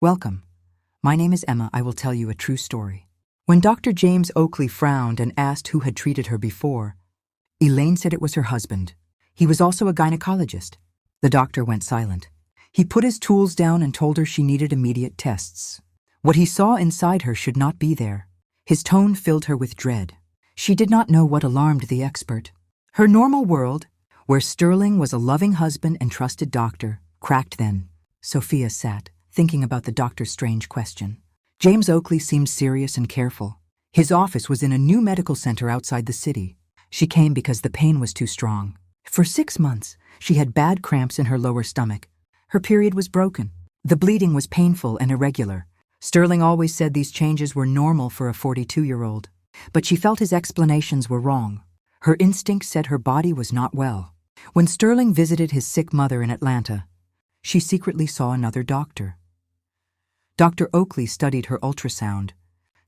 Welcome. My name is Emma. I will tell you a true story. When Dr. James Oakley frowned and asked who had treated her before, Elaine said it was her husband. He was also a gynecologist. The doctor went silent. He put his tools down and told her she needed immediate tests. What he saw inside her should not be there. His tone filled her with dread. She did not know what alarmed the expert. Her normal world, where Sterling was a loving husband and trusted doctor, cracked then. Sophia sat, thinking about the doctor's strange question. James Oakley seemed serious and careful. His office was in a new medical center outside the city. She came because the pain was too strong. For 6 months, she had bad cramps in her lower stomach. Her period was broken. The bleeding was painful and irregular. Sterling always said these changes were normal for a 42-year-old. But she felt his explanations were wrong. Her instinct said her body was not well. When Sterling visited his sick mother in Atlanta, she secretly saw another doctor. Dr. Oakley studied her ultrasound,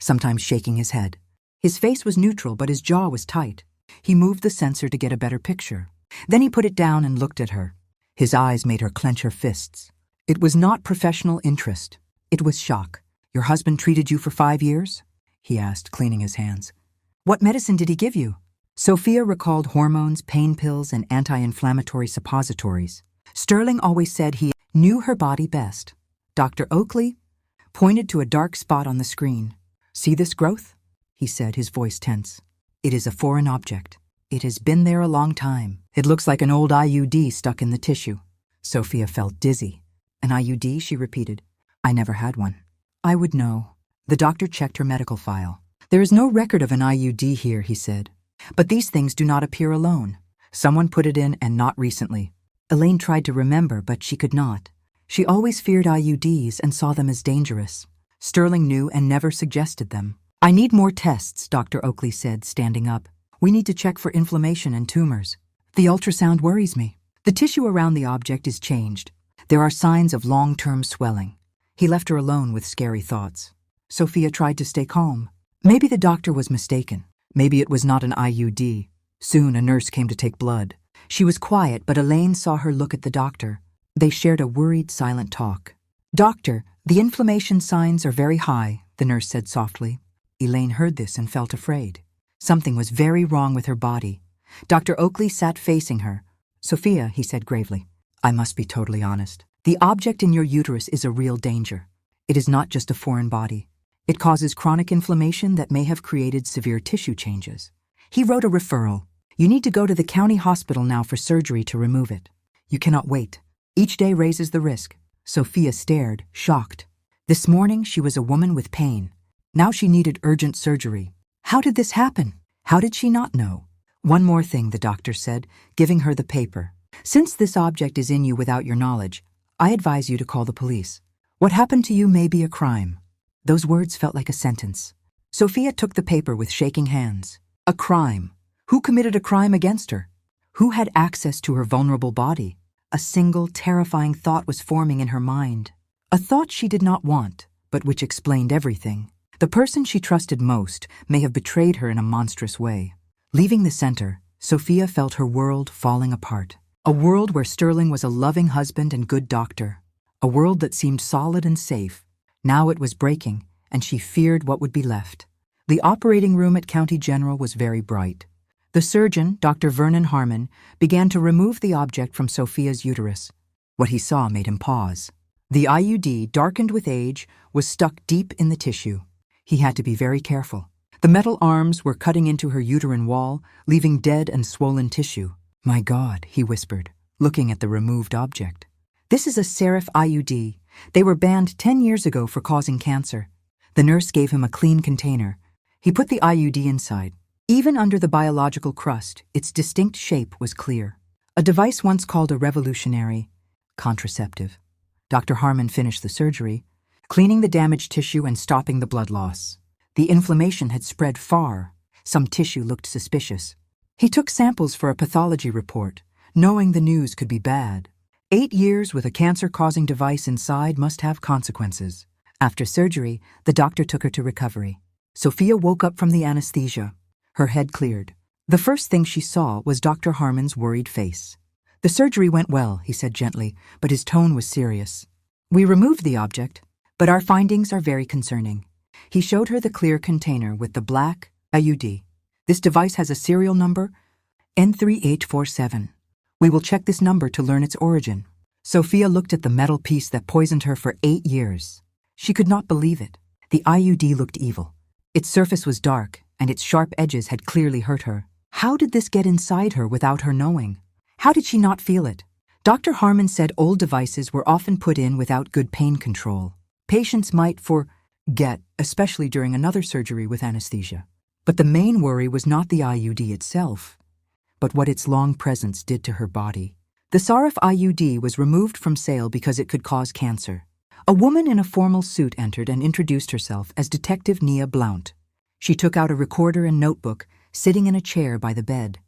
sometimes shaking his head. His face was neutral, but his jaw was tight. He moved the sensor to get a better picture. Then he put it down and looked at her. His eyes made her clench her fists. It was not professional interest. It was shock. "Your husband treated you for 5 years?" he asked, cleaning his hands. "What medicine did he give you?" Sophia recalled hormones, pain pills, and anti-inflammatory suppositories. Sterling always said he knew her body best. Dr. Oakley pointed to a dark spot on the screen. "See this growth?" he said, his voice tense. "It is a foreign object. It has been there a long time. It looks like an old IUD stuck in the tissue." Sophia felt dizzy. "An IUD?" she repeated. "I never had one." "I would know." The doctor checked her medical file. "There is no record of an IUD here," he said. "But these things do not appear alone. Someone put it in and not recently." Elaine tried to remember, but she could not. She always feared IUDs and saw them as dangerous. Sterling knew and never suggested them. "I need more tests," Dr. Oakley said, standing up. "We need to check for inflammation and tumors. The ultrasound worries me. The tissue around the object is changed. There are signs of long-term swelling." He left her alone with scary thoughts. Sophia tried to stay calm. Maybe the doctor was mistaken. Maybe it was not an IUD. Soon a nurse came to take blood. She was quiet, but Elaine saw her look at the doctor. They shared a worried, silent talk. "Doctor, the inflammation signs are very high," the nurse said softly. Elaine heard this and felt afraid. Something was very wrong with her body. Dr. Oakley sat facing her. "Sophia," he said gravely, "I must be totally honest. The object in your uterus is a real danger. It is not just a foreign body. It causes chronic inflammation that may have created severe tissue changes." He wrote a referral. "You need to go to the county hospital now for surgery to remove it. You cannot wait. Each day raises the risk." Sophia stared, shocked. This morning she was a woman with pain. Now she needed urgent surgery. How did this happen? How did she not know? "One more thing," the doctor said, giving her the paper. "Since this object is in you without your knowledge, I advise you to call the police. What happened to you may be a crime." Those words felt like a sentence. Sophia took the paper with shaking hands. A crime. Who committed a crime against her? Who had access to her vulnerable body? A single, terrifying thought was forming in her mind. A thought she did not want, but which explained everything. The person she trusted most may have betrayed her in a monstrous way. Leaving the center, Sophia felt her world falling apart. A world where Sterling was a loving husband and good doctor. A world that seemed solid and safe. Now it was breaking, and she feared what would be left. The operating room at County General was very bright. The surgeon, Dr. Vernon Harmon, began to remove the object from Sophia's uterus. What he saw made him pause. The IUD, darkened with age, was stuck deep in the tissue. He had to be very careful. The metal arms were cutting into her uterine wall, leaving dead and swollen tissue. "My God," he whispered, looking at the removed object. "This is a Seraph IUD. They were banned 10 years ago for causing cancer." The nurse gave him a clean container. He put the IUD inside. Even under the biological crust, its distinct shape was clear. A device once called a revolutionary contraceptive. Dr. Harmon finished the surgery, cleaning the damaged tissue and stopping the blood loss. The inflammation had spread far. Some tissue looked suspicious. He took samples for a pathology report, knowing the news could be bad. 8 years with a cancer-causing device inside must have consequences. After surgery, the doctor took her to recovery. Sophia woke up from the anesthesia. Her head cleared. The first thing she saw was Dr. Harmon's worried face. "The surgery went well," he said gently, but his tone was serious. "We removed the object, But our findings are very concerning. He showed her the clear container with the black IUD. This device has a serial number, N3847. We will check this number to learn its origin. Sophia looked at the metal piece that poisoned her for 8 years. She could not believe it. The IUD looked evil. Its surface was dark, and its sharp edges had clearly hurt her. How did this get inside her without her knowing? How did she not feel it? Dr. Harmon said old devices were often put in without good pain control. Patients might forget, especially during another surgery with anesthesia. But the main worry was not the IUD itself, but what its long presence did to her body. The Sarif IUD was removed from sale because it could cause cancer. A woman in a formal suit entered and introduced herself as Detective Nia Blount. She took out a recorder and notebook, sitting in a chair by the bed.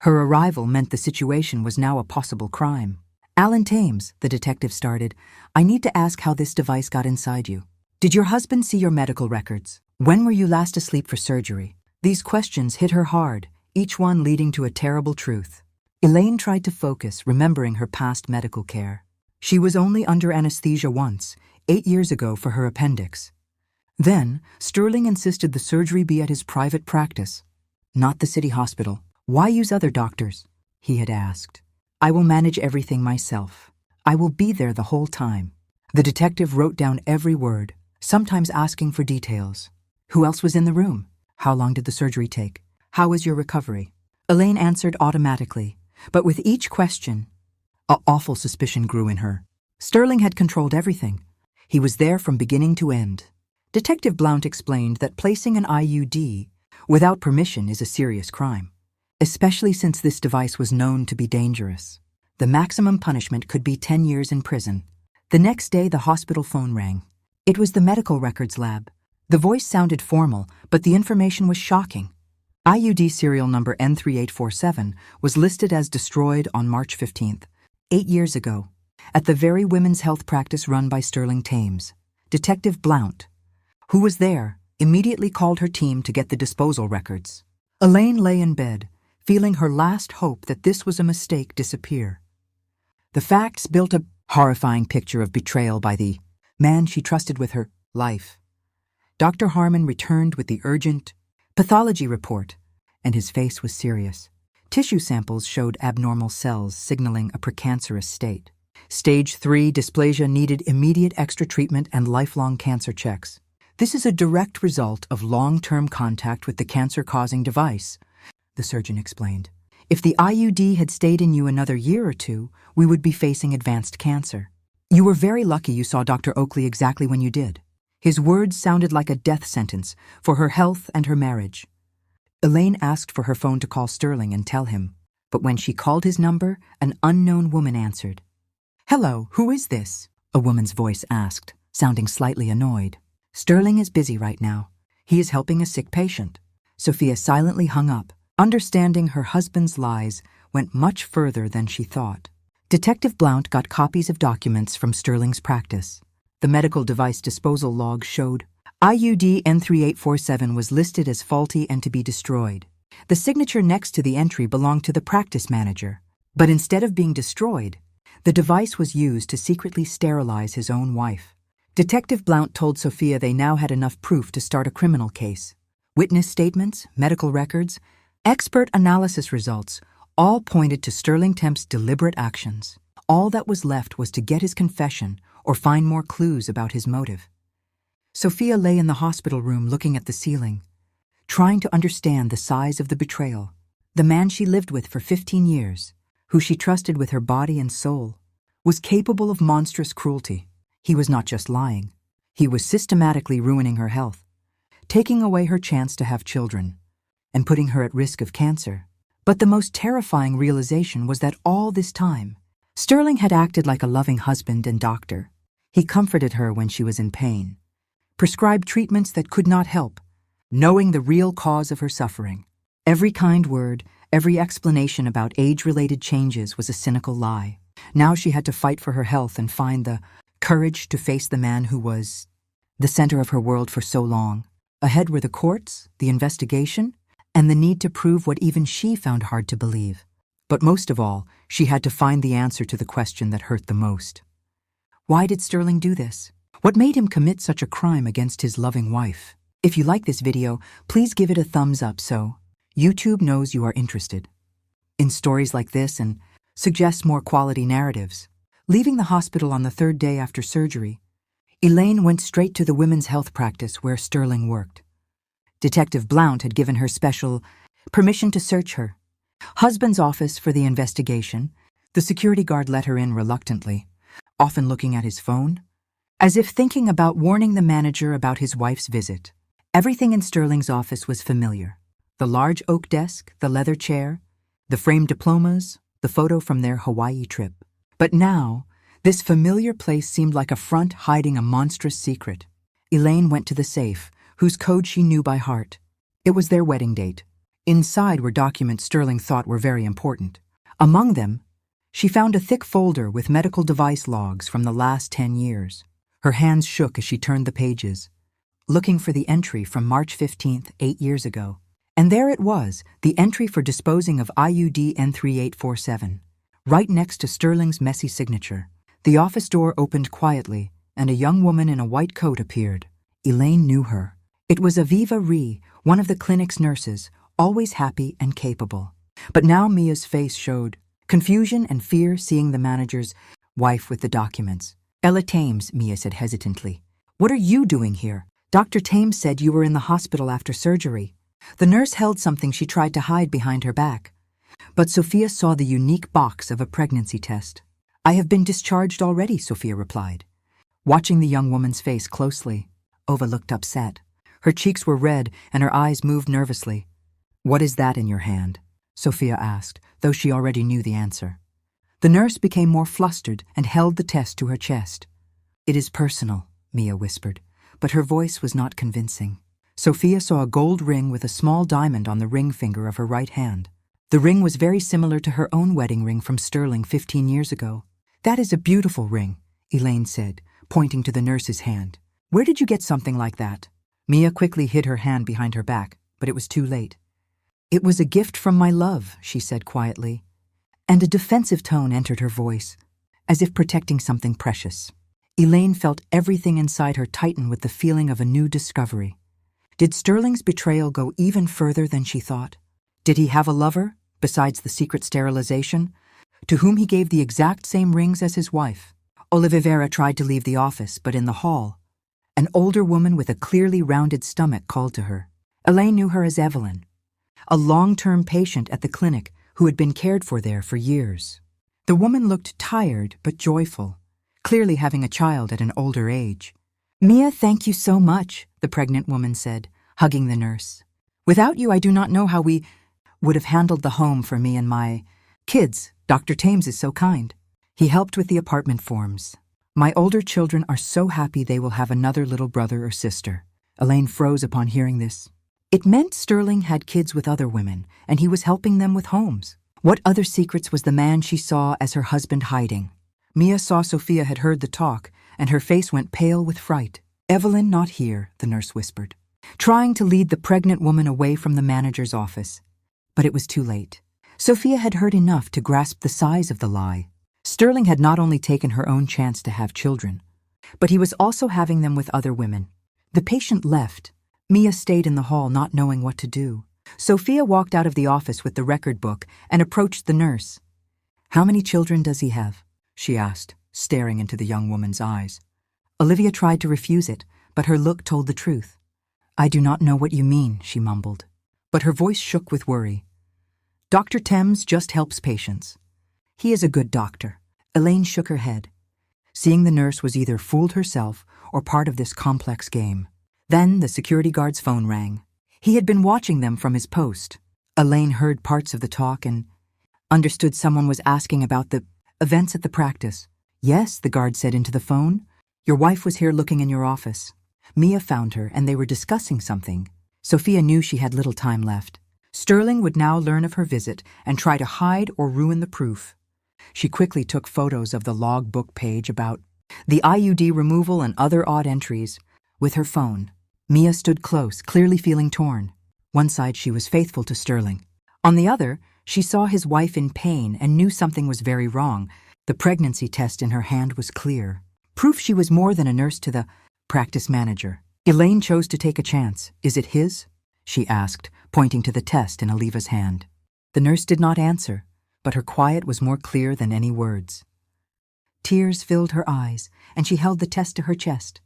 Her arrival meant the situation was now a possible crime. "Alan Thames," the detective started, "I need to ask how this device got inside you. Did your husband see your medical records? When were you last asleep for surgery?" These questions hit her hard, each one leading to a terrible truth. Elaine tried to focus, remembering her past medical care. She was only under anesthesia once, 8 years ago for her appendix. Then, Sterling insisted the surgery be at his private practice, not the city hospital. "Why use other doctors?" he had asked. "I will manage everything myself. I will be there the whole time." The detective wrote down every word, sometimes asking for details. "Who else was in the room? How long did the surgery take? How was your recovery?" Elaine answered automatically, but with each question, an awful suspicion grew in her. Sterling had controlled everything. He was there from beginning to end. Detective Blount explained that placing an IUD without permission is a serious crime, especially since this device was known to be dangerous. The maximum punishment could be 10 years in prison. The next day, the hospital phone rang. It was the medical records lab. The voice sounded formal, but the information was shocking. IUD serial number N3847 was listed as destroyed on March 15th, 8 years ago, at the very women's health practice run by Sterling Thames. Detective Blount, who was there, immediately called her team to get the disposal records. Elaine lay in bed, feeling her last hope that this was a mistake disappear. The facts built a horrifying picture of betrayal by the man she trusted with her life. Dr. Harmon returned with the urgent pathology report, and his face was serious. Tissue samples showed abnormal cells signaling a precancerous state. Stage 3 dysplasia needed immediate extra treatment and lifelong cancer checks. "This is a direct result of long-term contact with the cancer-causing device," the surgeon explained. "If the IUD had stayed in you another year or two, we would be facing advanced cancer. You were very lucky you saw Dr. Oakley exactly when you did." His words sounded like a death sentence for her health and her marriage. Elaine asked for her phone to call Sterling and tell him, but when she called his number, an unknown woman answered. "Hello, who is this?" a woman's voice asked, sounding slightly annoyed. "Sterling is busy right now. He is helping a sick patient." Sophia silently hung up. Understanding her husband's lies went much further than she thought. Detective Blount got copies of documents from Sterling's practice. The medical device disposal log showed IUD N3847 was listed as faulty and to be destroyed. The signature next to the entry belonged to the practice manager. But instead of being destroyed, the device was used to secretly sterilize his own wife. Detective Blount told Sophia they now had enough proof to start a criminal case. Witness statements, medical records, expert analysis results all pointed to Sterling Temp's deliberate actions. All that was left was to get his confession or find more clues about his motive. Sophia lay in the hospital room looking at the ceiling, trying to understand the size of the betrayal. The man she lived with for 15 years, who she trusted with her body and soul, was capable of monstrous cruelty. He was not just lying. He was systematically ruining her health, taking away her chance to have children, and putting her at risk of cancer. But the most terrifying realization was that all this time, Sterling had acted like a loving husband and doctor. He comforted her when she was in pain, prescribed treatments that could not help, knowing the real cause of her suffering. Every kind word, every explanation about age-related changes was a cynical lie. Now she had to fight for her health and find the courage to face the man who was the center of her world for so long. Ahead were the courts, the investigation, and the need to prove what even she found hard to believe. But most of all, she had to find the answer to the question that hurt the most. Why did Sterling do this? What made him commit such a crime against his loving wife? If you like this video, please give it a thumbs up so YouTube knows you are interested in stories like this and suggests more quality narratives. Leaving the hospital on the third day after surgery, Elaine went straight to the women's health practice where Sterling worked. Detective Blount had given her special permission to search her husband's office for the investigation. The security guard let her in reluctantly, often looking at his phone, as if thinking about warning the manager about his wife's visit. Everything in Sterling's office was familiar. The large oak desk, the leather chair, the framed diplomas, the photo from their Hawaii trip. But now, this familiar place seemed like a front hiding a monstrous secret. Elaine went to the safe, whose code she knew by heart. It was their wedding date. Inside were documents Sterling thought were very important. Among them, she found a thick folder with medical device logs from the last 10 years. Her hands shook as she turned the pages, looking for the entry from March 15th, 8 years ago. And there it was, the entry for disposing of IUD N3847, right next to Sterling's messy signature. The office door opened quietly, and a young woman in a white coat appeared. Elaine knew her. It was Aviva Ree, one of the clinic's nurses, always happy and capable. But now Mia's face showed confusion and fear seeing the manager's wife with the documents. "Ella Thames," Mia said hesitantly. "What are you doing here? Dr. Thames said you were in the hospital after surgery." The nurse held something she tried to hide behind her back. But Sophia saw the unique box of a pregnancy test. "I have been discharged already," Sophia replied. Watching the young woman's face closely, Ova looked upset. Her cheeks were red and her eyes moved nervously. "What is that in your hand?" Sophia asked, though she already knew the answer. The nurse became more flustered and held the test to her chest. "It is personal," Mia whispered, but her voice was not convincing. Sophia saw a gold ring with a small diamond on the ring finger of her right hand. The ring was very similar to her own wedding ring from Sterling 15 years ago. "That is a beautiful ring," Elaine said, pointing to the nurse's hand. "Where did you get something like that?" Mia quickly hid her hand behind her back, but it was too late. "It was a gift from my love," she said quietly, and a defensive tone entered her voice, as if protecting something precious. Elaine felt everything inside her tighten with the feeling of a new discovery. Did Sterling's betrayal go even further than she thought? Did he have a lover, besides the secret sterilization, to whom he gave the exact same rings as his wife? Olivera tried to leave the office, but in the hall, an older woman with a clearly rounded stomach called to her. Elaine knew her as Evelyn, a long-term patient at the clinic who had been cared for there for years. The woman looked tired but joyful, clearly having a child at an older age. "Mia, thank you so much," the pregnant woman said, hugging the nurse. "Without you, I do not know how we would have handled the home for me and my kids. Dr. Thames is so kind. He helped with the apartment forms. My older children are so happy they will have another little brother or sister." Elaine froze upon hearing this. It meant Sterling had kids with other women, and he was helping them with homes. What other secrets was the man she saw as her husband hiding? Mia saw Sophia had heard the talk, and her face went pale with fright. "Evelyn not here," the nurse whispered, trying to lead the pregnant woman away from the manager's office. But it was too late. Sophia had heard enough to grasp the size of the lie. Sterling had not only taken her own chance to have children, but he was also having them with other women. The patient left. Mia stayed in the hall, not knowing what to do. Sophia walked out of the office with the record book and approached the nurse. "How many children does he have?" she asked, staring into the young woman's eyes. Olivia tried to refuse it, but her look told the truth. "I do not know what you mean," she mumbled, but her voice shook with worry. "Dr. Thames just helps patients. He is a good doctor." Elaine shook her head, seeing the nurse was either fooled herself or part of this complex game. Then the security guard's phone rang. He had been watching them from his post. Elaine heard parts of the talk and understood someone was asking about the events at the practice. "Yes," the guard said into the phone. "Your wife was here looking in your office." Mia found her, and they were discussing something. Sophia knew she had little time left. Sterling would now learn of her visit and try to hide or ruin the proof. She quickly took photos of the logbook page about the IUD removal and other odd entries with her phone. Mia stood close, clearly feeling torn. One side she was faithful to Sterling. On the other, she saw his wife in pain and knew something was very wrong. The pregnancy test in her hand was clear. Proof she was more than a nurse to the practice manager. Elaine chose to take a chance. Is it his? She asked, pointing to the test in Aliva's hand. The nurse did not answer, but her quiet was more clear than any words. Tears filled her eyes, and she held the test to her chest,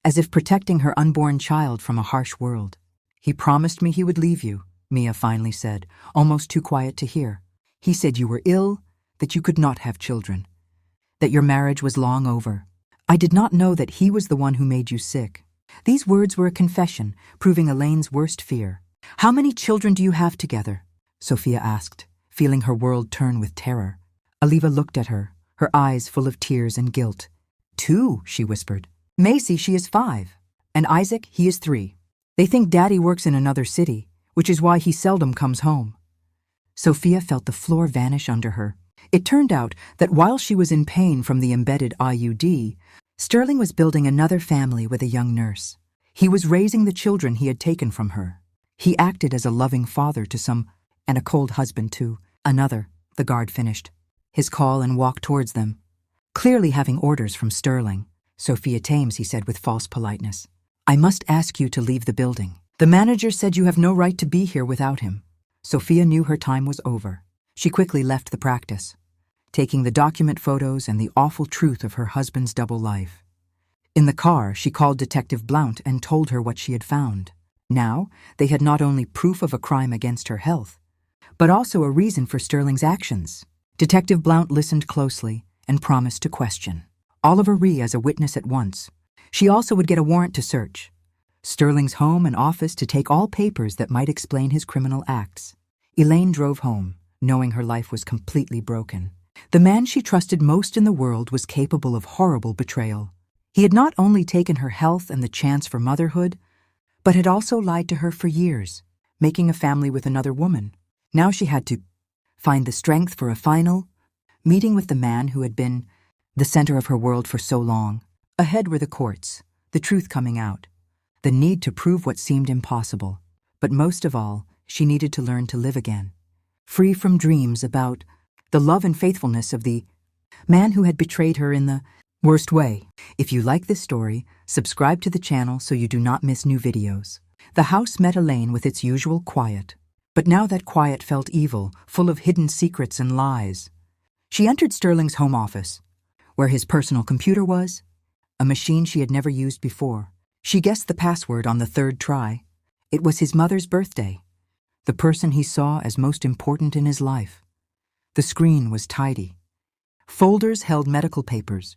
as if protecting her unborn child from a harsh world. He promised me he would leave you, Mia finally said, almost too quiet to hear. He said you were ill, that you could not have children, that your marriage was long over. I did not know that he was the one who made you sick. These words were a confession, proving Elaine's worst fear. How many children do you have together? Sophia asked, feeling her world turn with terror. Aliva looked at her, her eyes full of tears and guilt. 2, she whispered. Macy, she is 5. And Isaac, he is 3. They think Daddy works in another city, which is why he seldom comes home. Sophia felt the floor vanish under her. It turned out that while she was in pain from the embedded IUD, Sterling was building another family with a young nurse. He was raising the children he had taken from her. He acted as a loving father to some, and a cold husband to another, the guard finished his call and walked towards them, clearly having orders from Sterling. Sophia Thames, he said with false politeness. I must ask you to leave the building. The manager said you have no right to be here without him. Sophia knew her time was over. She quickly left the practice, taking the document photos and the awful truth of her husband's double life. In the car, she called Detective Blount and told her what she had found. Now, they had not only proof of a crime against her health, but also a reason for Sterling's actions. Detective Blount listened closely and promised to question Oliver Ree as a witness at once. She also would get a warrant to search Sterling's home and office to take all papers that might explain his criminal acts. Elaine drove home, knowing her life was completely broken. The man she trusted most in the world was capable of horrible betrayal. He had not only taken her health and the chance for motherhood, but had also lied to her for years, making a family with another woman. Now she had to find the strength for a final meeting with the man who had been the center of her world for so long. Ahead were the courts, the truth coming out, the need to prove what seemed impossible. But most of all, she needed to learn to live again, free from dreams about the love and faithfulness of the man who had betrayed her in the worst way. If you like this story, subscribe to the channel so you do not miss new videos. The house met Elaine with its usual quiet, but now that quiet felt evil, full of hidden secrets and lies. She entered Sterling's home office, where his personal computer was, a machine she had never used before. She guessed the password on the 3rd try. It was his mother's birthday, the person he saw as most important in his life. The screen was tidy. Folders held medical papers,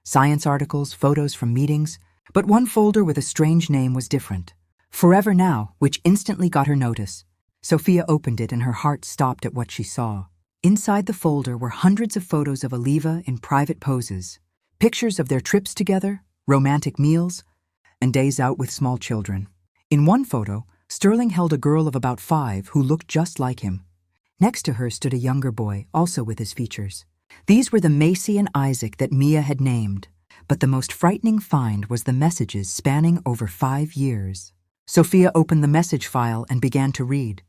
science articles, photos from meetings, but one folder with a strange name was different. Forever Now, which instantly got her notice. Sophia opened it and her heart stopped at what she saw. Inside the folder were hundreds of photos of Aliva in private poses, pictures of their trips together, romantic meals, and days out with small children. In one photo, Sterling held a girl of about 5 who looked just like him. Next to her stood a younger boy, also with his features. These were the Macy and Isaac that Mia had named, but the most frightening find was the messages spanning over 5 years. Sophia opened the message file and began to read,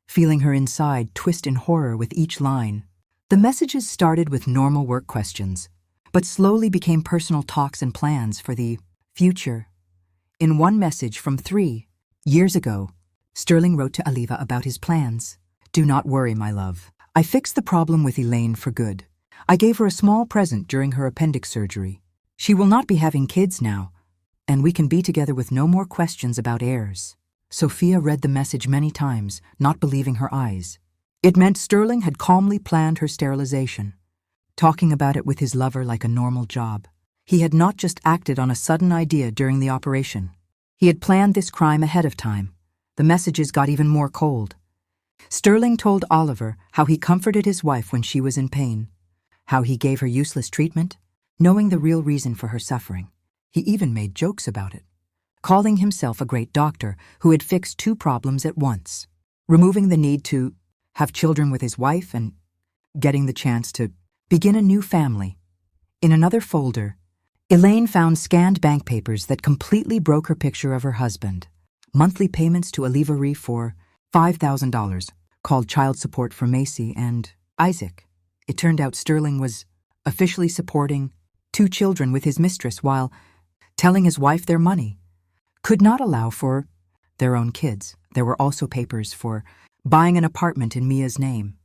feeling her inside twist in horror with each line. The messages started with normal work questions, but slowly became personal talks and plans for the future. In one message from 3 years ago, Sterling wrote to Aliva about his plans. Do not worry, my love. I fixed the problem with Elaine for good. I gave her a small present during her appendix surgery. She will not be having kids now, and we can be together with no more questions about heirs. Sophia read the message many times, not believing her eyes. It meant Sterling had calmly planned her sterilization, talking about it with his lover like a normal job. He had not just acted on a sudden idea during the operation. He had planned this crime ahead of time. The messages got even more cold. Sterling told Oliver how he comforted his wife when she was in pain, how he gave her useless treatment, knowing the real reason for her suffering. He even made jokes about it, calling himself a great doctor who had fixed 2 problems at once, removing the need to have children with his wife and getting the chance to begin a new family. In another folder, Elaine found scanned bank papers that completely broke her picture of her husband. Monthly payments to Aliva Ree for $5,000, called child support for Macy and Isaac. It turned out Sterling was officially supporting 2 children with his mistress while telling his wife their money could not allow for their own kids. There were also papers for buying an apartment in Mia's name,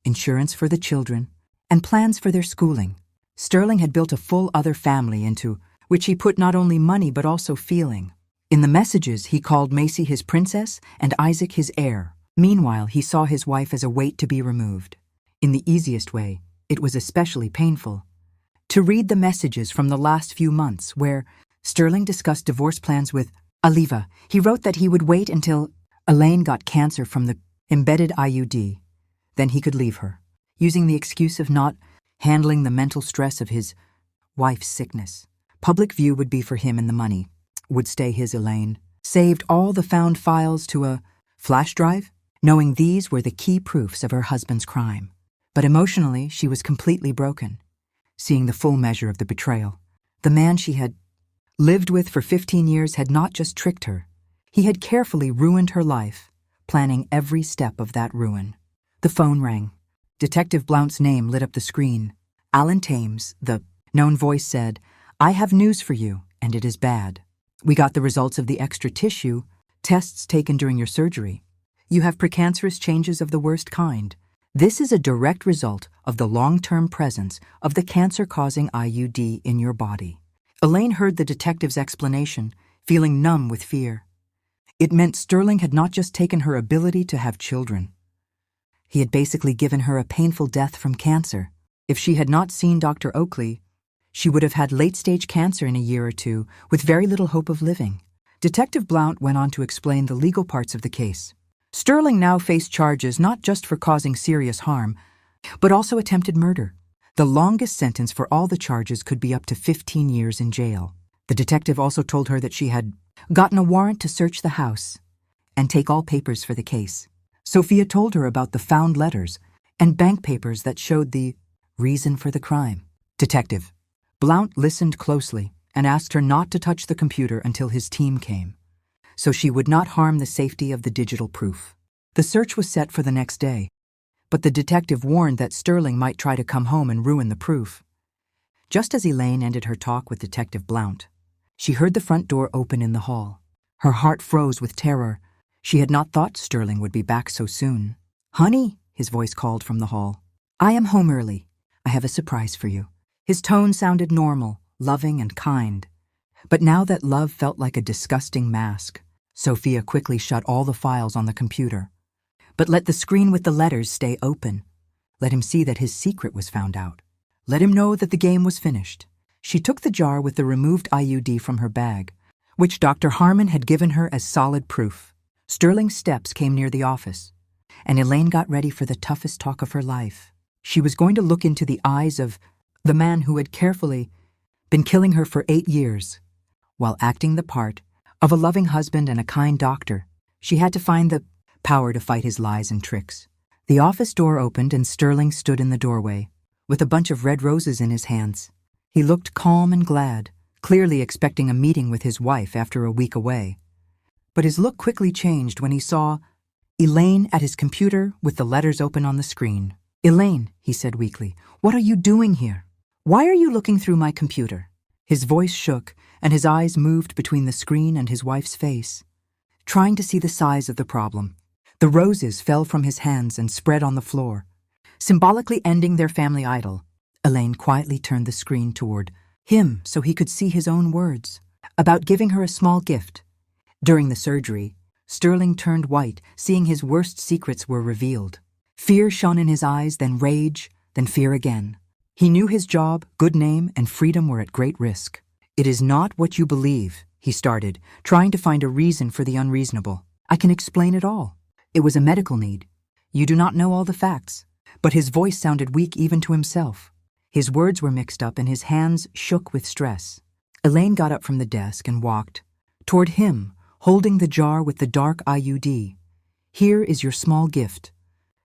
insurance for the children, and plans for their schooling. Sterling had built a full other family into which he put not only money but also feeling. In the messages, he called Macy his princess and Isaac his heir. Meanwhile, he saw his wife as a weight to be removed. In the easiest way, it was especially painful to read the messages from the last few months where Sterling discussed divorce plans with Aliva. He wrote that he would wait until Elaine got cancer from the embedded IUD. Then he could leave her, using the excuse of not handling the mental stress of his wife's sickness. Public view would be for him and the money would stay his. Elaine saved all the found files to a flash drive, knowing these were the key proofs of her husband's crime. But emotionally, she was completely broken, seeing the full measure of the betrayal. The man she had lived with for 15 years had not just tricked her. He had carefully ruined her life, planning every step of that ruin. The phone rang. Detective Blount's name lit up the screen. Alan Thames, the known voice, said, "I have news for you, and it is bad. We got the results of the extra tissue tests taken during your surgery. You have precancerous changes of the worst kind. This is a direct result of the long-term presence of the cancer-causing IUD in your body." Elaine heard the detective's explanation, feeling numb with fear. It meant Sterling had not just taken her ability to have children. He had basically given her a painful death from cancer. If she had not seen Dr. Oakley, she would have had late-stage cancer in a year or two, with very little hope of living. Detective Blount went on to explain the legal parts of the case. Sterling now faced charges not just for causing serious harm, but also attempted murder. The longest sentence for all the charges could be up to 15 years in jail. The detective also told her that she had gotten a warrant to search the house and take all papers for the case. Sophia told her about the found letters and bank papers that showed the reason for the crime. Detective Blount listened closely and asked her not to touch the computer until his team came, so she would not harm the safety of the digital proof. The search was set for the next day, but the detective warned that Sterling might try to come home and ruin the proof. Just as Elaine ended her talk with Detective Blount, she heard the front door open in the hall. Her heart froze with terror. She had not thought Sterling would be back so soon. "Honey," his voice called from the hall. "I am home early. I have a surprise for you." His tone sounded normal, loving, and kind. But now that love felt like a disgusting mask, Sophia quickly shut all the files on the computer. But let the screen with the letters stay open. Let him see that his secret was found out. Let him know that the game was finished. She took the jar with the removed IUD from her bag, which Dr. Harmon had given her as solid proof. Sterling's steps came near the office, and Elaine got ready for the toughest talk of her life. She was going to look into the eyes of the man who had carefully been killing her for 8 years, while acting the part of a loving husband and a kind doctor. She had to find the power to fight his lies and tricks. The office door opened and Sterling stood in the doorway, with a bunch of red roses in his hands. He looked calm and glad, clearly expecting a meeting with his wife after a week away. But his look quickly changed when he saw Elaine at his computer with the letters open on the screen. "Elaine," he said weakly, "what are you doing here? Why are you looking through my computer?" His voice shook, and his eyes moved between the screen and his wife's face, trying to see the size of the problem. The roses fell from his hands and spread on the floor, symbolically ending their family idyll. Elaine quietly turned the screen toward him so he could see his own words about giving her a small gift. During the surgery, Sterling turned white, seeing his worst secrets were revealed. Fear shone in his eyes, then rage, then fear again. He knew his job, good name, and freedom were at great risk. "It is not what you believe," he started, trying to find a reason for the unreasonable. "I can explain it all. It was a medical need. You do not know all the facts." But his voice sounded weak even to himself. His words were mixed up and his hands shook with stress. Elaine got up from the desk and walked toward him, holding the jar with the dark IUD. "Here is your small gift,"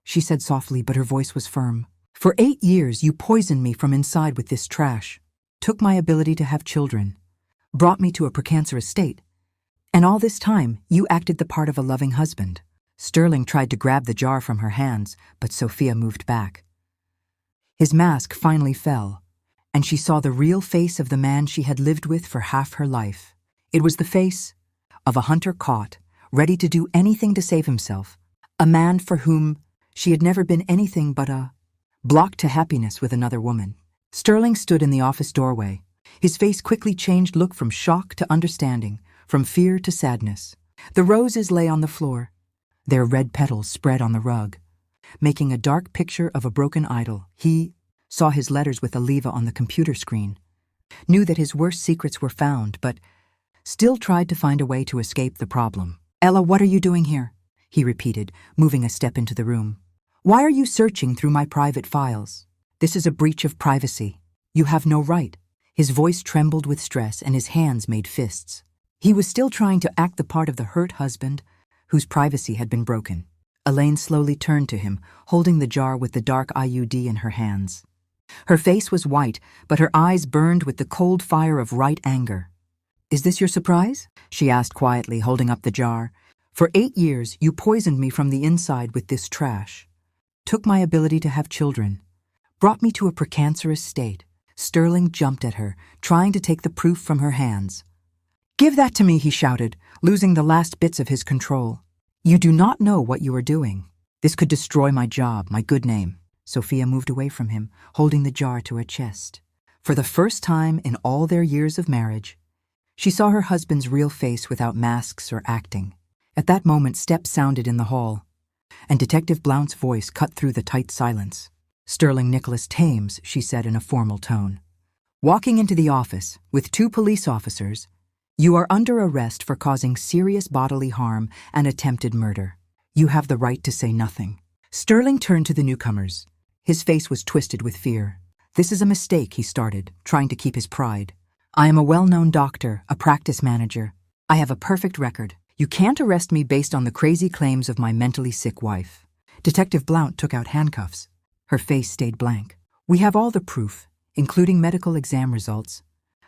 she said softly, but her voice was firm. "For 8 years you poisoned me from inside with this trash, took my ability to have children, brought me to a precancerous state, and all this time you acted the part of a loving husband." Sterling tried to grab the jar from her hands, but Sophia moved back. His mask finally fell, and she saw the real face of the man she had lived with for half her life. It was the face of a hunter caught, ready to do anything to save himself, a man for whom she had never been anything but a block to happiness with another woman. Sterling stood in the office doorway. His face quickly changed look from shock to understanding, from fear to sadness. The roses lay on the floor, their red petals spread on the rug, making a dark picture of a broken idol. He saw his letters with Aliva on the computer screen, knew that his worst secrets were found, but still tried to find a way to escape the problem. "Ella, what are you doing here?" he repeated, moving a step into the room. "Why are you searching through my private files? This is a breach of privacy. You have no right." His voice trembled with stress and his hands made fists. He was still trying to act the part of the hurt husband whose privacy had been broken. Elaine slowly turned to him, holding the jar with the dark IUD in her hands. Her face was white, but her eyes burned with the cold fire of right anger. "Is this your surprise?" she asked quietly, holding up the jar. "For 8 years, you poisoned me from the inside with this trash, took my ability to have children, brought me to a precancerous state." Sterling jumped at her, trying to take the proof from her hands. "Give that to me," he shouted, losing the last bits of his control. "You do not know what you are doing. This could destroy my job, my good name." Sophia moved away from him, holding the jar to her chest. For the first time in all their years of marriage, she saw her husband's real face without masks or acting. At that moment, steps sounded in the hall, and Detective Blount's voice cut through the tight silence. "Sterling Nicholas Thames," she said in a formal tone. Walking into the office with 2 police officers, "You are under arrest for causing serious bodily harm and attempted murder. You have the right to say nothing." Sterling turned to the newcomers. His face was twisted with fear. "This is a mistake," he started, trying to keep his pride. "I am a well-known doctor, a practice manager. I have a perfect record. You can't arrest me based on the crazy claims of my mentally sick wife." Detective Blount took out handcuffs. Her face stayed blank. "We have all the proof, including medical exam results,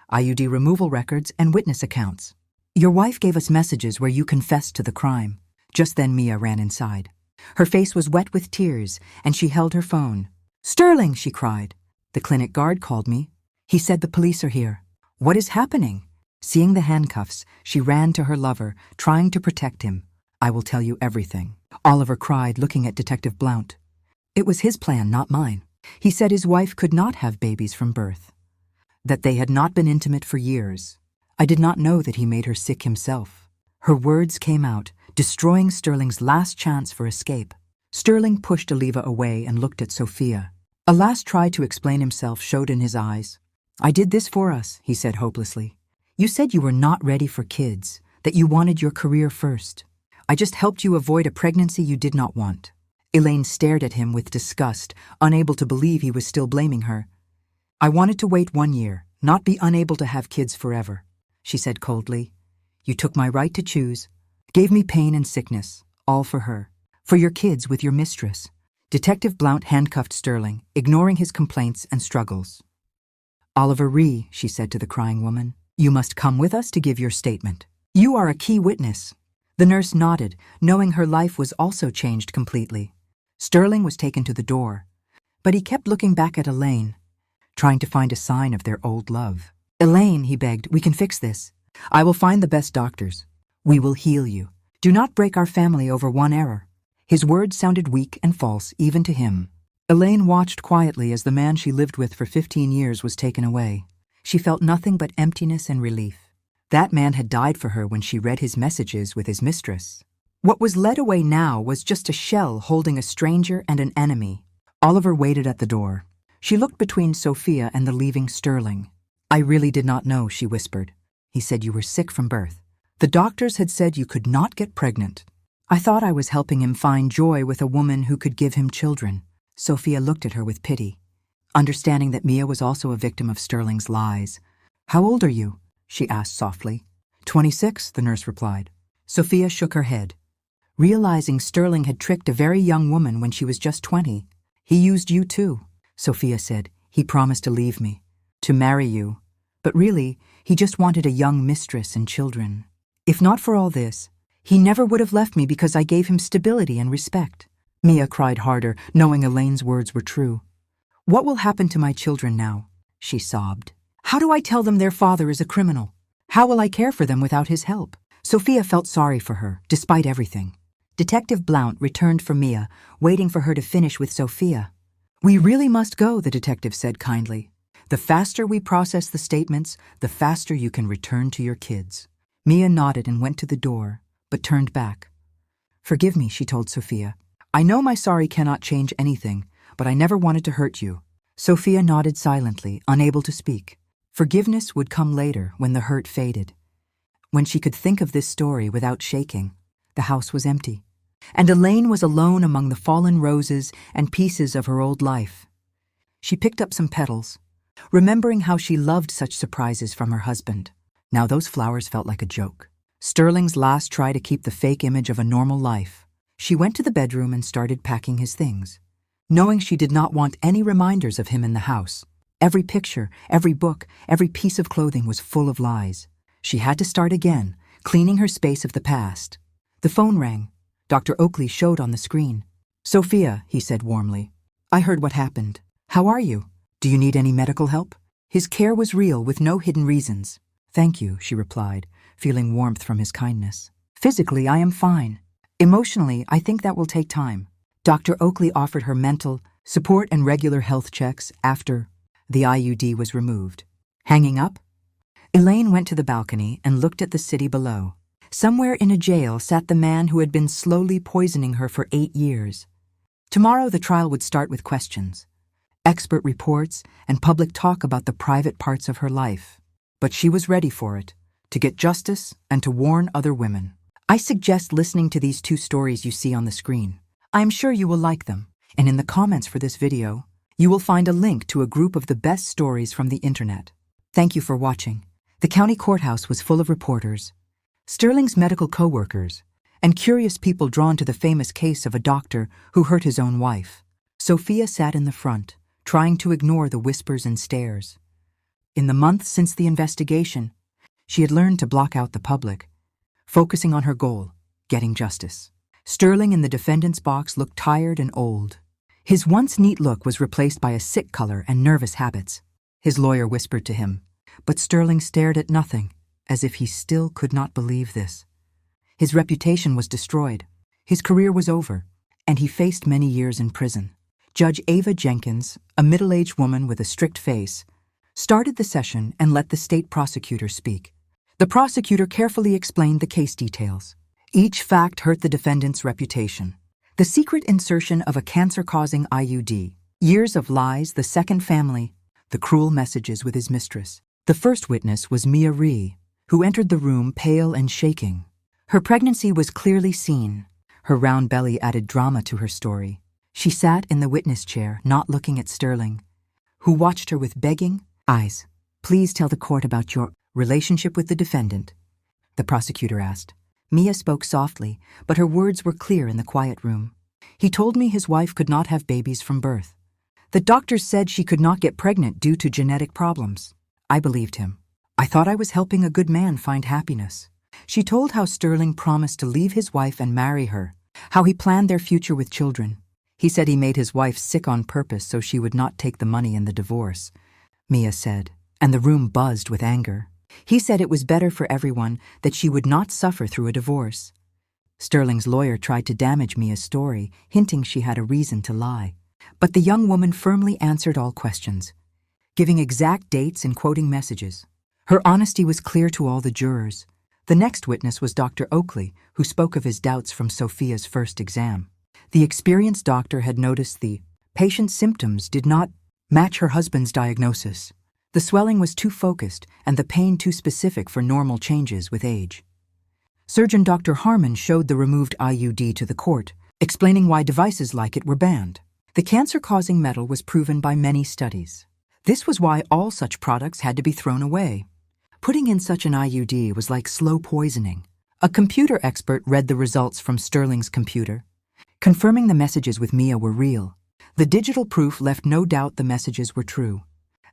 IUD removal records, and witness accounts. Your wife gave us messages where you confessed to the crime." Just then Mia ran inside. Her face was wet with tears, and she held her phone. "Sterling!" she cried. "The clinic guard called me. He said the police are here." "What is happening?" Seeing the handcuffs, she ran to her lover, trying to protect him. "I will tell you everything," Oliver cried, looking at Detective Blount. "It was his plan, not mine. He said his wife could not have babies from birth, that they had not been intimate for years. I did not know that he made her sick himself." Her words came out, destroying Sterling's last chance for escape. Sterling pushed Aliva away and looked at Sophia. A last try to explain himself showed in his eyes. "I did this for us," he said hopelessly. "You said you were not ready for kids, that you wanted your career first. I just helped you avoid a pregnancy you did not want." Elaine stared at him with disgust, unable to believe he was still blaming her. "I wanted to wait 1 year, not be unable to have kids forever," she said coldly. "You took my right to choose, gave me pain and sickness, all for her, for your kids with your mistress." Detective Blount handcuffed Sterling, ignoring his complaints and struggles. "Oliver Ree," she said to the crying woman, "you must come with us to give your statement. You are a key witness." The nurse nodded, knowing her life was also changed completely. Sterling was taken to the door, but he kept looking back at Elaine, trying to find a sign of their old love. "Elaine," he begged, "we can fix this. I will find the best doctors. We will heal you. Do not break our family over one error." His words sounded weak and false, even to him. Elaine watched quietly as the man she lived with for 15 years was taken away. She felt nothing but emptiness and relief. That man had died for her when she read his messages with his mistress. What was led away now was just a shell holding a stranger and an enemy. Oliver waited at the door. She looked between Sophia and the leaving Sterling. "I really did not know," she whispered. "He said you were sick from birth. The doctors had said you could not get pregnant. I thought I was helping him find joy with a woman who could give him children." Sophia looked at her with pity, understanding that Mia was also a victim of Sterling's lies. "How old are you?" she asked softly. 26, the nurse replied. Sophia shook her head, realizing Sterling had tricked a very young woman when she was just 20. "He used you too," Sophia said. "He promised to leave me, to marry you. But really, he just wanted a young mistress and children. If not for all this, he never would have left me because I gave him stability and respect." Mia cried harder, knowing Elaine's words were true. "What will happen to my children now?" she sobbed. How do I tell them their father is a criminal? How will I care for them without his help? Sophia felt sorry for her, despite everything. Detective Blount returned for Mia, waiting for her to finish with Sophia. We really must go, the detective said kindly. The faster we process the statements, the faster you can return to your kids. Mia nodded and went to the door, but turned back. Forgive me, she told Sophia. I know my sorry cannot change anything, but I never wanted to hurt you. Sophia nodded silently, unable to speak. Forgiveness would come later, when the hurt faded. When she could think of this story without shaking, the house was empty, and Elaine was alone among the fallen roses and pieces of her old life. She picked up some petals, remembering how she loved such surprises from her husband. Now those flowers felt like a joke. Sterling's last try to keep the fake image of a normal life. She went to the bedroom and started packing his things, knowing she did not want any reminders of him in the house. Every picture, every book, every piece of clothing was full of lies. She had to start again, cleaning her space of the past. The phone rang. Dr. Oakley showed on the screen. Sophia, he said warmly. I heard what happened. How are you? Do you need any medical help? His care was real, with no hidden reasons. Thank you, she replied, feeling warmth from his kindness. Physically, I am fine. Emotionally, I think that will take time. Dr. Oakley offered her mental support and regular health checks after the IUD was removed. Hanging up? Elaine went to the balcony and looked at the city below. Somewhere in a jail sat the man who had been slowly poisoning her for 8 years. Tomorrow the trial would start with questions, expert reports, and public talk about the private parts of her life. But she was ready for it, to get justice and to warn other women. I suggest listening to these 2 stories you see on the screen. I am sure you will like them, and in the comments for this video, you will find a link to a group of the best stories from the internet. Thank you for watching. The county courthouse was full of reporters, Sterling's medical co-workers, and curious people drawn to the famous case of a doctor who hurt his own wife. Sophia sat in the front, trying to ignore the whispers and stares. In the months since the investigation, she had learned to block out the public, focusing on her goal, getting justice. Sterling in the defendant's box looked tired and old. His once neat look was replaced by a sick color and nervous habits. His lawyer whispered to him, but Sterling stared at nothing, as if he still could not believe this. His reputation was destroyed, his career was over, and he faced many years in prison. Judge Ava Jenkins, a middle-aged woman with a strict face, started the session and let the state prosecutor speak. The prosecutor carefully explained the case details. Each fact hurt the defendant's reputation. The secret insertion of a cancer-causing IUD, years of lies, the second family, the cruel messages with his mistress. The first witness was Mia Ree, who entered the room pale and shaking. Her pregnancy was clearly seen. Her round belly added drama to her story. She sat in the witness chair, not looking at Sterling, who watched her with begging eyes. Please tell the court about your relationship with the defendant, the prosecutor asked. Mia spoke softly, but her words were clear in the quiet room. He told me his wife could not have babies from birth. The doctors said she could not get pregnant due to genetic problems. I believed him. I thought I was helping a good man find happiness. She told how Sterling promised to leave his wife and marry her, how he planned their future with children. He said he made his wife sick on purpose so she would not take the money in the divorce, Mia said, and the room buzzed with anger. He said it was better for everyone that she would not suffer through a divorce. Sterling's lawyer tried to damage Mia's story, hinting she had a reason to lie. But the young woman firmly answered all questions, giving exact dates and quoting messages. Her honesty was clear to all the jurors. The next witness was Dr. Oakley, who spoke of his doubts from Sophia's first exam. The experienced doctor had noticed the patient's symptoms did not match her husband's diagnosis. The swelling was too focused and the pain too specific for normal changes with age. Surgeon Dr. Harmon showed the removed IUD to the court, explaining why devices like it were banned. The cancer-causing metal was proven by many studies. This was why all such products had to be thrown away. Putting in such an IUD was like slow poisoning. A computer expert read the results from Sterling's computer, confirming the messages with Mia were real. The digital proof left no doubt the messages were true.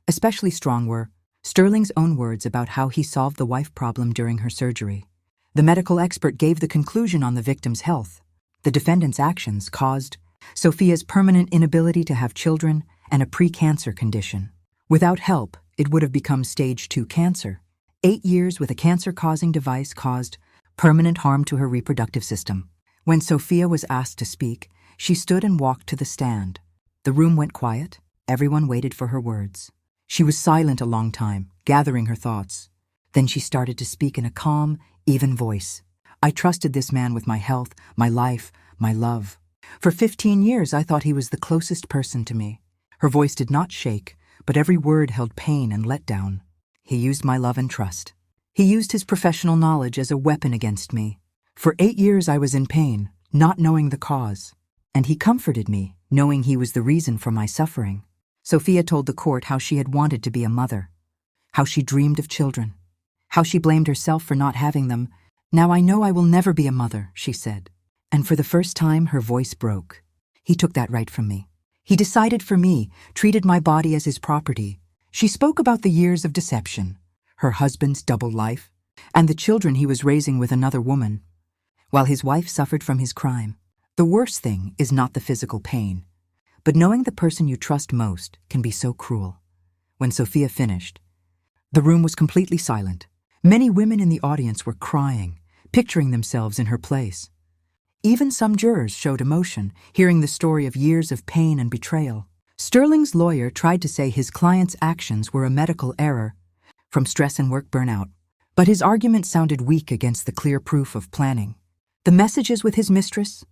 Especially strong were Sterling's own words about how he solved the wife problem during her surgery. The medical expert gave the conclusion on the victim's health. The defendant's actions caused Sophia's permanent inability to have children and a pre-cancer condition. Without help, it would have become stage 2 cancer. 8 years with a cancer-causing device caused permanent harm to her reproductive system. When Sophia was asked to speak, she stood and walked to the stand. The room went quiet. Everyone waited for her words. She was silent a long time, gathering her thoughts. Then she started to speak in a calm, even voice. I trusted this man with my health, my life, my love. For 15 years, I thought he was the closest person to me. Her voice did not shake, but every word held pain and letdown. He used my love and trust. He used his professional knowledge as a weapon against me. For 8 years, I was in pain, not knowing the cause. And he comforted me, knowing he was the reason for my suffering. Sophia told the court how she had wanted to be a mother, how she dreamed of children, how she blamed herself for not having them. Now I know I will never be a mother, she said. And for the first time, her voice broke. He took that right from me. He decided for me, treated my body as his property. She spoke about the years of deception, her husband's double life, and the children he was raising with another woman, while his wife suffered from his crime. The worst thing is not the physical pain, but knowing the person you trust most can be so cruel. When Sophia finished, the room was completely silent. Many women in the audience were crying, picturing themselves in her place. Even some jurors showed emotion, hearing the story of years of pain and betrayal. Sterling's lawyer tried to say his client's actions were a medical error from stress and work burnout, but his argument sounded weak against the clear proof of planning. The messages with his mistress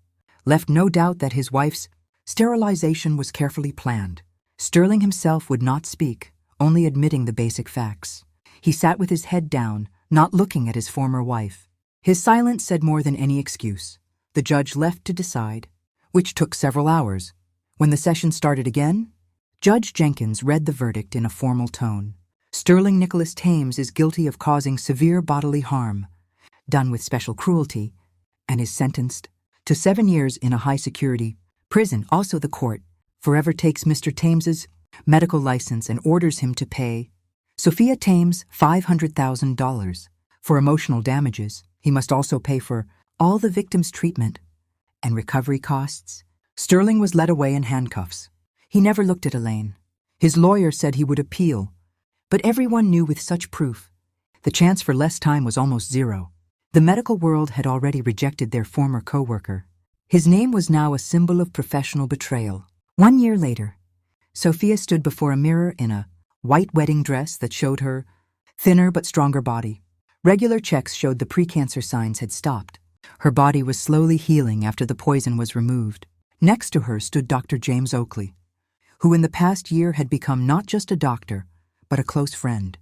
left no doubt that his wife's sterilization was carefully planned. Sterling himself would not speak, only admitting the basic facts. He sat with his head down, not looking at his former wife. His silence said more than any excuse. The judge left to decide, which took several hours. When the session started again, Judge Jenkins read the verdict in a formal tone. Sterling Nicholas Thames is guilty of causing severe bodily harm, done with special cruelty, and is sentenced to 7 years in a high-security prison. Also, the court forever takes Mr. Thames's medical license and orders him to pay Sophia Thames $500,000 for emotional damages. He must also pay for all the victim's treatment and recovery costs. Sterling was led away in handcuffs. He never looked at Elaine. His lawyer said he would appeal, but everyone knew with such proof, the chance for less time was almost zero. The medical world had already rejected their former co-worker. His name was now a symbol of professional betrayal. 1 year later, Sophia stood before a mirror in a white wedding dress that showed her thinner but stronger body. Regular checks showed the precancer signs had stopped. Her body was slowly healing after the poison was removed. Next to her stood Dr. James Oakley, who in the past year had become not just a doctor, but a close friend.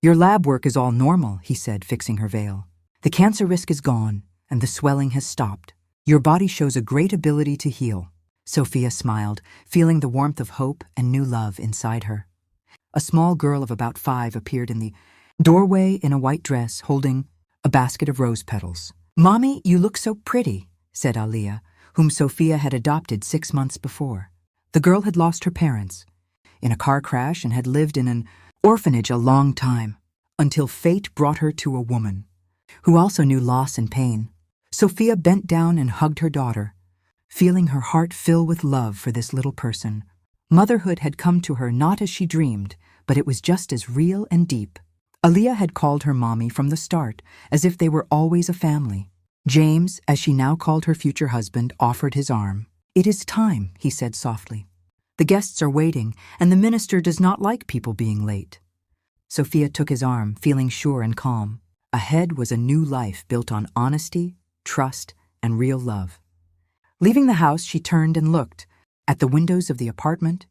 Your lab work is all normal, he said, fixing her veil. The cancer risk is gone, and the swelling has stopped. Your body shows a great ability to heal. Sophia smiled, feeling the warmth of hope and new love inside her. A small girl of about 5 appeared in the doorway in a white dress, holding a basket of rose petals. "Mommy, you look so pretty," said Aliyah, whom Sophia had adopted 6 months before. The girl had lost her parents in a car crash and had lived in an orphanage a long time, until fate brought her to a woman who also knew loss and pain. Sophia bent down and hugged her daughter, feeling her heart fill with love for this little person. Motherhood had come to her not as she dreamed, but it was just as real and deep. Aliyah had called her mommy from the start, as if they were always a family. James, as she now called her future husband, offered his arm. "It is time," he said softly. "The guests are waiting, and the minister does not like people being late." Sophia took his arm, feeling sure and calm. Ahead was a new life built on honesty, trust, and real love. Leaving the house, she turned and looked at the windows of the apartment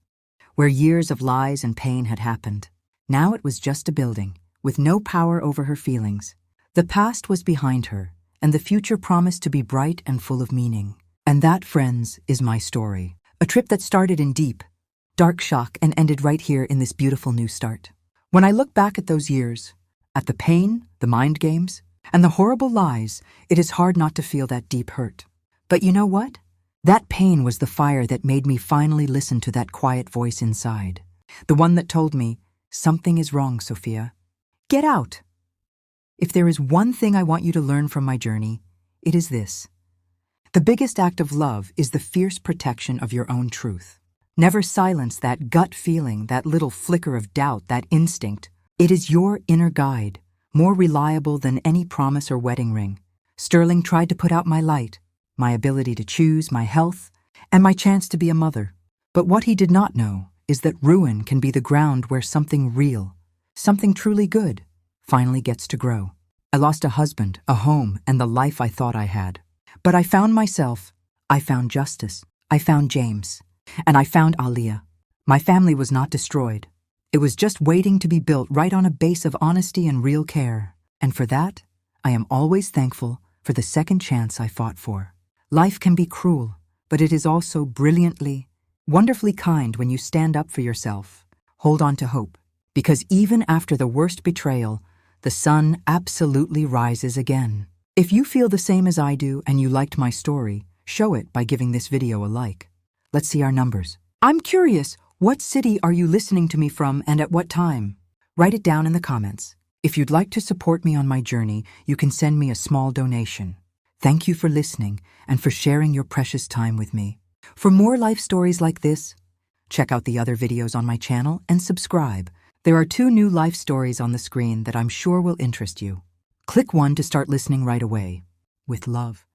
where years of lies and pain had happened. Now it was just a building, with no power over her feelings. The past was behind her, and the future promised to be bright and full of meaning. And that, friends, is my story. A trip that started in deep, dark shock and ended right here in this beautiful new start. When I look back at those years, at the pain, the mind games, and the horrible lies, it is hard not to feel that deep hurt. But you know what? That pain was the fire that made me finally listen to that quiet voice inside. The one that told me, "Something is wrong, Sophia. Get out." If there is one thing I want you to learn from my journey, it is this. The biggest act of love is the fierce protection of your own truth. Never silence that gut feeling, that little flicker of doubt, that instinct. It is your inner guide, more reliable than any promise or wedding ring. Sterling tried to put out my light, my ability to choose, my health, and my chance to be a mother. But what he did not know is that ruin can be the ground where something real, something truly good, finally gets to grow. I lost a husband, a home, and the life I thought I had. But I found myself, I found justice, I found James, and I found Aliyah. My family was not destroyed. It was just waiting to be built right on a base of honesty and real care. And for that, I am always thankful for the second chance I fought for. Life can be cruel, but it is also brilliantly, wonderfully kind when you stand up for yourself. Hold on to hope, because even after the worst betrayal, the sun absolutely rises again. If you feel the same as I do and you liked my story, show it by giving this video a like. Let's see our numbers. I'm curious, what city are you listening to me from and at what time? Write it down in the comments. If you'd like to support me on my journey, you can send me a small donation. Thank you for listening and for sharing your precious time with me. For more life stories like this, check out the other videos on my channel and subscribe. There are 2 new life stories on the screen that I'm sure will interest you. Click one to start listening right away. With love.